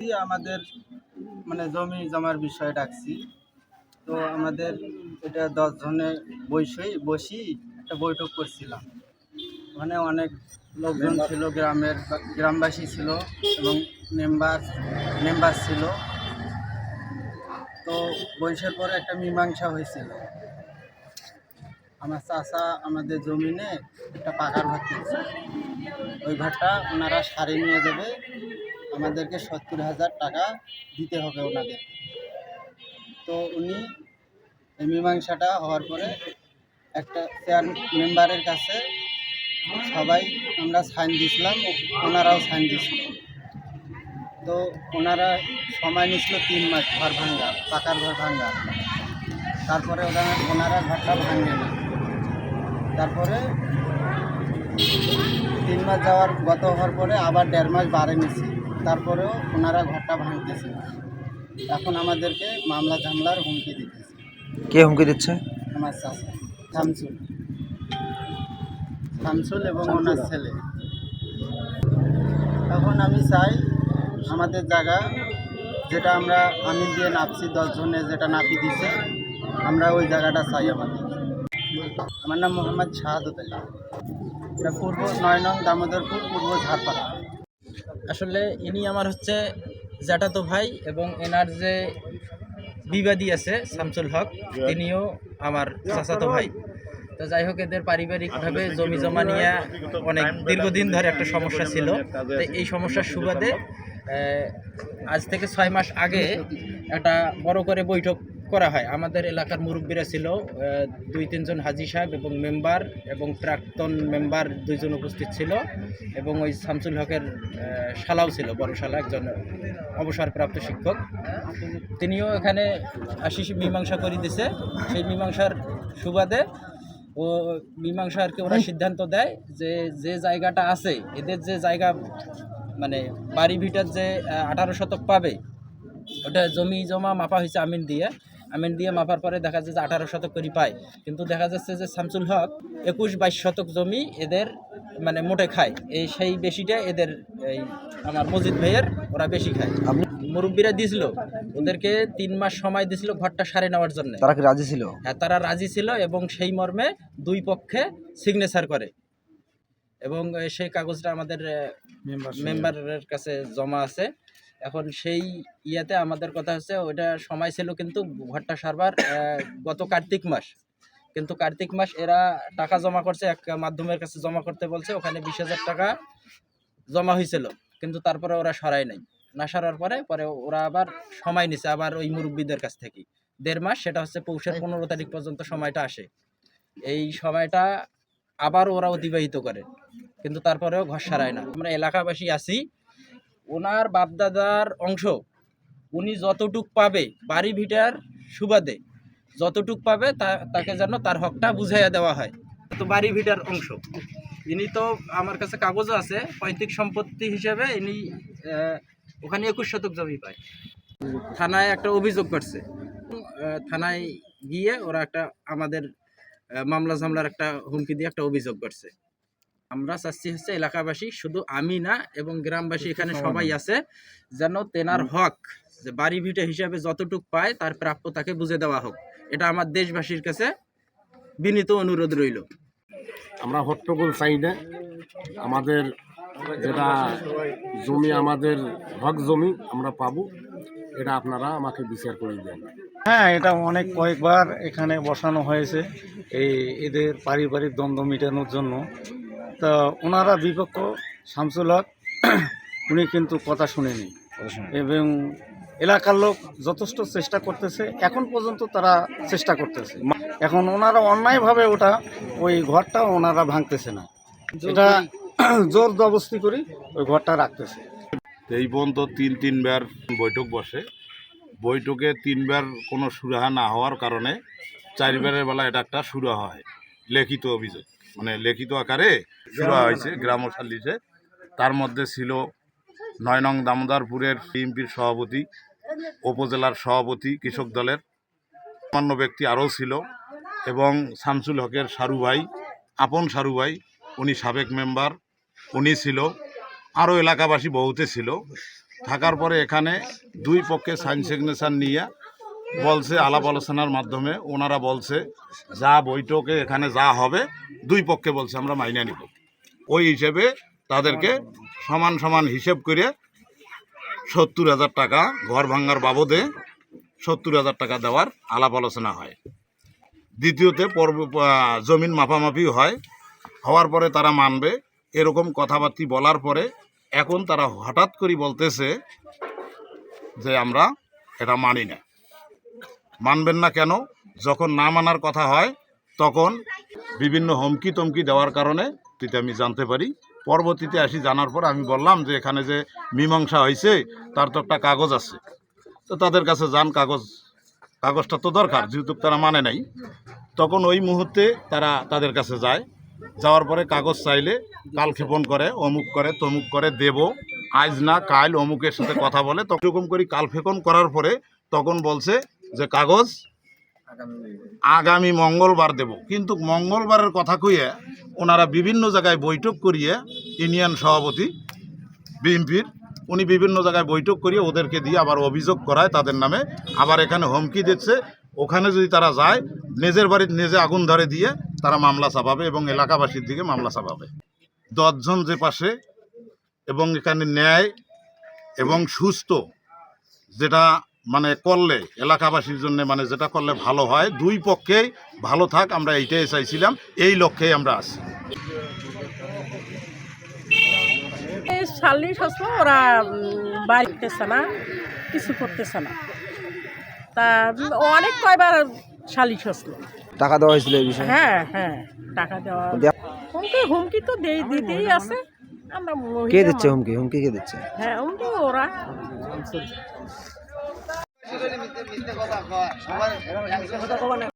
আমাদের মানে জমি জমার বিষয়ে ডাকছি। তো আমাদের এটা 10 জনের বসি একটা বৈঠক করছিলাম। ওখানে অনেক লোকজন ছিল, গ্রামবাসী ছিল এবং মেম্বার ছিল। তো বৈঠকের পরে একটা মীমাংসা হয়েছিল। আমার চাচা আমাদের জমিনে একটা পাকার ঘর তুলছে। ওই ঘরটা ওনারা সারে নিয়ে যাবে, আমাদেরকে 70,000 টাকা দিতে হবে ওনাদের। তো উনি এই মীমাংসাটা হওয়ার পরে একটা মেম্বারের কাছে সবাই আমরা সাইন দিয়েছিলাম, ওনারাও সাইন দিয়েছিল। তো ওনারা সময় নিয়েছিল 3 মাস ঘর ভাঙ্গা, পাকার ঘর ভাঙ্গা। তারপরে ওনারা ঘরটা ভাঙে না। তারপরে 3 মাস গত হওয়ার পরে আবার 1.5 মাস বাড়ে নিয়েছি, তারপরেও ওনারা ঘরটা ভাঙতেছে না। এখন আমাদেরকে মামলা ঝামলার হুমকি দিতেছে। কে হুমকি দিচ্ছে? আমার চাচা শামসুল এবং ওনার ছেলে। এখন আমি চাই আমাদের জায়গা যেটা আমরা আমিন দিয়ে নাপছি, 10 জনে যেটা নাপি দিছে, আমরা ওই জায়গাটা চাই। আমার নাম মোহাম্মদ শাহাদত আলী। এটা পূর্ব 9 নং দামোদরপুর, পূর্ব ঝাড়পাড়া। আসলে ইনি আমার হচ্ছে জ্যাঠাতো ভাই, এবং এনার যে বিবাদী আছে শামসুল হক, তিনিও আমার চাচাতো ভাই। তো যাই হোক, এদের পারিবারিকভাবে জমি জমা নিয়ে অনেক দীর্ঘদিন ধরে একটা সমস্যা ছিল। তো এই সমস্যার সুবাদে আজ থেকে 6 মাস আগে একটা বড় করে বৈঠক করা হয়। আমাদের এলাকার মুরব্বীরা ছিল, 2-3 জন হাজি সাহেব এবং মেম্বার এবং প্রাক্তন মেম্বার 2 জন উপস্থিত ছিল, এবং ওই শামসুল হকের শালাও ছিল, বড় শালা, একজন অবসরপ্রাপ্ত শিক্ষক। তিনিও এখানে আসি মীমাংসা করে দিছে। সেই মীমাংসার সুবাদে ও মীমাংসা আর কি ওরা সিদ্ধান্ত দেয় যে যে জায়গাটা আছে, এদের যে জায়গা মানে বাড়ি ভিটার যে 18 শতক পাবে, ওটা জমি জমা মাপা হয়েছে আমিন দিয়ে মাপার পরে দেখা যাচ্ছে যে 18 শতক করে পায়। কিন্তু দেখা যাচ্ছে যে শামসুল হক 21-22 শতক জমি এদের মানে মোটে খায়। সেই বেশিটা এদের এই আমার মজিদ ভাইয়ের, ওরা বেশি খায়। মুরব্বীরা দিয়েছিল ওদেরকে 3 মাস সময় দিয়েছিল ঘরটা সারে নেওয়ার জন্য। তারা কি রাজি ছিল? হ্যাঁ, তারা রাজি ছিল, এবং সেই মর্মে 2 পক্ষে সিগনেচার করে, এবং সেই কাগজটা আমাদের মেম্বারের কাছে জমা আছে। এখন সেই ইয়াতে আমাদের কথা হচ্ছে ওইটা সময় ছিল, কিন্তু ঘরটা সারবার গত কার্তিক মাস। কিন্তু কার্তিক মাস এরা টাকা জমা করছে, এক মাধ্যমের কাছে জমা করতে বলছে, ওখানে 20,000 টাকা জমা হয়েছিল, কিন্তু তারপরে ওরা সরাই নাই। না সরার পরে ওরা আবার সময় নিছে, আবার ওই মুরব্বীদের কাছ থেকে 1.5 মাস, সেটা হচ্ছে পৌষের 15 তারিখ পর্যন্ত সময়টা আসে। এই সময়টা আবার ওরা অতিবাহিত করে, কিন্তু তারপরেও ঘর সারায় না। আমরা এলাকাবাসী আছি, ওনার বাপদাদার অংশ উনি যতটুক পাবে বাড়ি ভিটার সুবাদে, যতটুক পাবে তাকে যেন তার হকটা বুঝাইয়া দেওয়া হয়। তো বাড়ি ভিটার অংশ ইনি তো আমার কাছে কাগজও আছে, পৈতৃক সম্পত্তি হিসেবে ইনি ওখানে 21 শতক জমি পায়। থানায় একটা অভিযোগ করছে, থানায় গিয়ে ওরা একটা আমাদের মামলা ঝামলার একটা হুমকি দিয়ে একটা অভিযোগ করছে। আমরা চাচ্ছি হচ্ছে এলাকাবাসী, শুধু আমি না এবং গ্রামবাসী এখানে সবাই আছে, যেন তেনার হক যে বাড়ি ভিটা হিসাবে যতটুক পায় তার প্রাপ্য তাকে বুঝে দেওয়া হোক। এটা আমার দেশবাসীর কাছে বিনীত অনুরোধ রইল। আমরা হট্টগোল চাই না। আমাদের যেটা জমি, আমাদের হক জমি আমরা পাবো, এটা আপনারা আমাকে বিচার করে দেন। হ্যাঁ, এটা কয়েকবার এখানে বসানো হয়েছে এদের পারিবারিক দ্বন্দ্ব মেটানোর জন্য। তা ওনারা বিপক্ষ শামসুল হক উনি কিন্তু কথা শুনেনি, এবং এলাকার লোক যথেষ্ট চেষ্টা করতেছে, এখন পর্যন্ত তারা চেষ্টা করতেছে। এখন ওনারা অন্যায়ভাবে ওই ঘরটা ওনারা ভাঙতেছে না, এটা জোর জবরদস্তি করে ওই ঘরটা রাখতেছে। এই পর্যন্ত 3বার বৈঠক বসে, বৈঠকে 3বার কোনো সুরাহা না হওয়ার কারণে 4বারের বেলা এটা একটা সুরাহা হয়, লিখিত অভিযোগ, মানে লিখিত আকারে সুরাহা হয়েছে গ্রাম সালিশে। তার মধ্যে ছিল 9 নং দামোদরপুরের বিএনপির সভাপতি, উপজেলার সভাপতি কৃষক দলের, অন্য ব্যক্তি আরও ছিল, এবং শামসুল হকের সারু ভাই, আপন সারু ভাই, উনি সাবেক মেম্বার, উনি ছিল, আরও এলাকাবাসী বহুতে ছিল। থাকার পরে এখানে দুই পক্ষে সাইন সিগনেচার নিয়ে বলছে, আলাপ আলোচনার মাধ্যমে ওনারা বলছে যা বৈঠকে এখানে যা হবে দুই পক্ষে বলছে আমরা মাইনে নিব। ওই হিসেবে তাদেরকে সমান সমান হিসেব করে 70,000 টাকা ঘর ভাঙার বাবদে 70,000 টাকা দেওয়ার আলাপ আলোচনা হয়। দ্বিতীয়তে জমিন মাপামাপি হয়, হওয়ার পরে তারা মানবে এরকম কথাবার্তা বলার পরে এখন তারা হঠাৎ করে বলতেছে যে আমরা এটা মানি না। মানবেন না কেন? যখন না মানার কথা হয় তখন বিভিন্ন হুমকি তমকি দেওয়ার কারণে আমি জানতে পারি। পরবর্তীতে আসি, জানার পর আমি বললাম যে এখানে যে মীমাংসা হয়েছে তার তো একটা কাগজ আছে, তো তাদের কাছে যান, কাগজটা তো দরকার, যেহেতু তারা মানে নাই। তখন ওই মুহূর্তে তারা তাদের কাছে যায়, যাওয়ার পরে কাগজ চাইলে কালক্ষেপণ করে, অমুক করে তমুক করে, দেব আজ না কাল অমুকের সাথে কথা বলে। তখন এরকম করে কালক্ষেপণ করার পরে তখন বলছে যে কাগজ আগামী মঙ্গলবার দেব। কিন্তু মঙ্গলবারের কথা কইয়ে ওনারা বিভিন্ন জায়গায় বৈঠক করিয়ে, ইউনিয়ন সভাপতি বিএনপির উনি বিভিন্ন জায়গায় বৈঠক করিয়ে ওদেরকে দিয়ে আবার অভিযোগ করায় তাদের নামে, আবার এখানে হুমকি দিচ্ছে ওখানে যদি তারা যায় নিজের বাড়ির নিজে আগুন ধরে দিয়ে তারা মামলা চাপাবে এবং এলাকাবাসীর দিকে মামলা চাপাবে। 10 জন যে পাশে এবং এখানে ন্যায় এবং সুস্থ যেটা মানে করলে এলাকাবাসীর জন্য মানে যেটা করলে ভালো হয়, দুই পক্ষেই ভালো থাক, আমরা এইটাই চাইছিলাম, এই লক্ষ্যেই আমরা আছি। সালিশ হসলো ওরা বাড়িতেছে না, কিছু করতেছে না, তা অনেক কয়বার সালিশ হসলো। টাকা দেওয়া হয়েছিল এই বিষয়ে? হ্যাঁ হ্যাঁ, টাকা দেওয়া, হুমকি তো দিতেই আছে। আমরা কে দিচ্ছে হুমকি? হুমকি কে দিচ্ছে? হ্যাঁ, হুমকি ওরা।